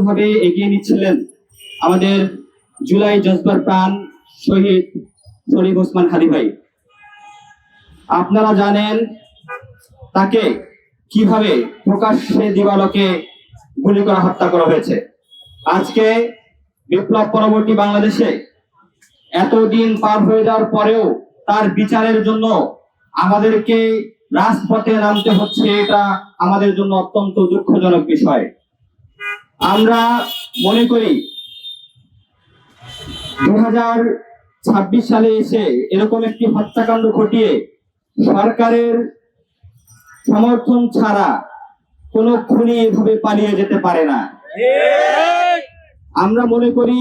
ভাবে এগিয়ে নিচ্ছিলেন আমাদের জুলাই জজবার প্রাণ শহীদ শরীফ ওসমান হাদি ভাই। আপনারা জানেন তাকে কিভাবে প্রকাশ্যে দিবালোকে গুলি করা হত্যা করা হয়েছে। আজকে বিপ্লব পরবর্তী বাংলাদেশে এতদিন পার হয়ে যাওয়ার পরেও তার বিচারের জন্য আমাদেরকে রাজপথে নামতে হচ্ছে, এটা আমাদের জন্য অত্যন্ত দুঃখজনক বিষয়। আমরা মনে করি 2026 সালে এসে এরকম একটি হত্যাকাণ্ড ঘটিয়ে সরকারের সমর্থন ছাড়া কোনো খুনি এভাবে পালিয়ে যেতে পারে না। আমরা মনে করি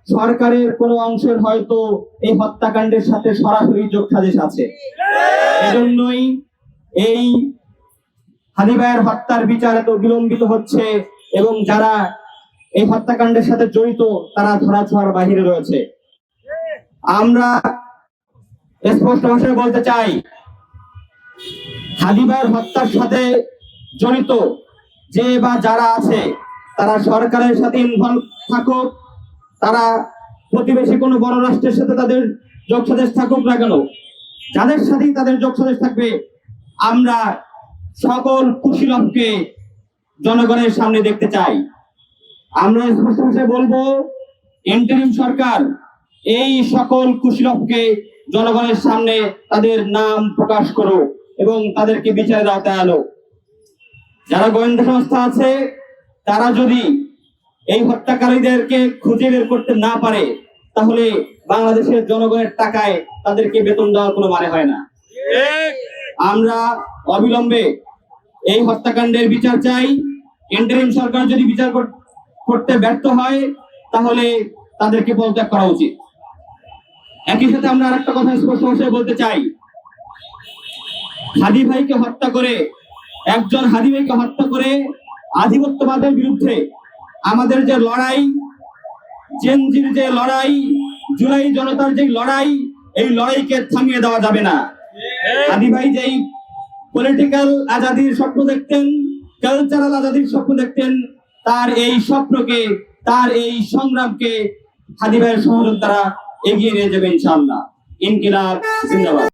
সরকারের কোনো অংশের হয়তো এই হত্যাকাণ্ডের সাথে সরাসরি যোগসাজশ আছে। এজন্যই এই হাদি ভাইয়ের হত্যার বিচার এত বিলম্বিত হচ্ছে এবং যারা এই হত্যাকাণ্ডের সাথে জড়িত তারা ধরাছোঁয়ার বাহিরে রয়েছে। আমরা স্পষ্ট ভাষায় বলতে চাই, হাদি ভাইয়ের হত্যার সাথে জড়িত যে বা যারা আছে তারা সরকারের সাথে ইনভলভ থাকুক, তারা প্রতিবেশী কোনো বড় রাষ্ট্রের সাথে তাদের যোগসাজশ থাকুক না কেন, যাদের সাথেই তাদের যোগসাজশ থাকবে, আমরা সকল কুশীলবকে জনগণের সামনে দেখতে চাই। আমরা স্পষ্ট ভাষায় বলবো, ইন্টারিম সরকার এই সকল কুশীলবকে জনগণের সামনে তাদের নাম প্রকাশ করো এবং তাদেরকে বিচারের আওতায় আনো। যারা গোয়েন্দা সংস্থা আছে তারা যদি এই হত্যাকারীদেরকে খুঁজে বের করতে না পারে তাহলে বাংলাদেশের জনগণের টাকায় তাদেরকে বেতন দেওয়ার কোনো মানে হয় না। আমরা অবিলম্বে এই হত্যাকাণ্ডের বিচার চাই। ইন্টারিম সরকার যদি বিচার করতে ব্যর্থ হয় তাহলে তাদেরকে পদত্যাগ করা উচিত। একই সাথে আমরা আরেকটা কথা স্পষ্ট ভাষায় বলতে চাই, হাদি ভাইকে হত্যা করে, একজন হাদি ভাইকে হত্যা করে আধিপত্যবাদের বিরুদ্ধে আমাদের যে লড়াই, জেনজির যে লড়াই, জুলাই জনতার যে লড়াই, এই লড়াইকে থামিয়ে দেওয়া যাবে না। হাদি ভাই যেই পলিটিক্যাল আজাদির স্বপ্ন দেখতেন, কালচারাল আজাদির স্বপ্ন দেখতেন, তার এই স্বপ্নকে, তার এই সংগ্রামকে হাদি ভাইয়ের সহযোগিতারা এগিয়ে নিয়ে যাবে ইনশাআল্লাহ। ইনকিলাব জিন্দাবাদ।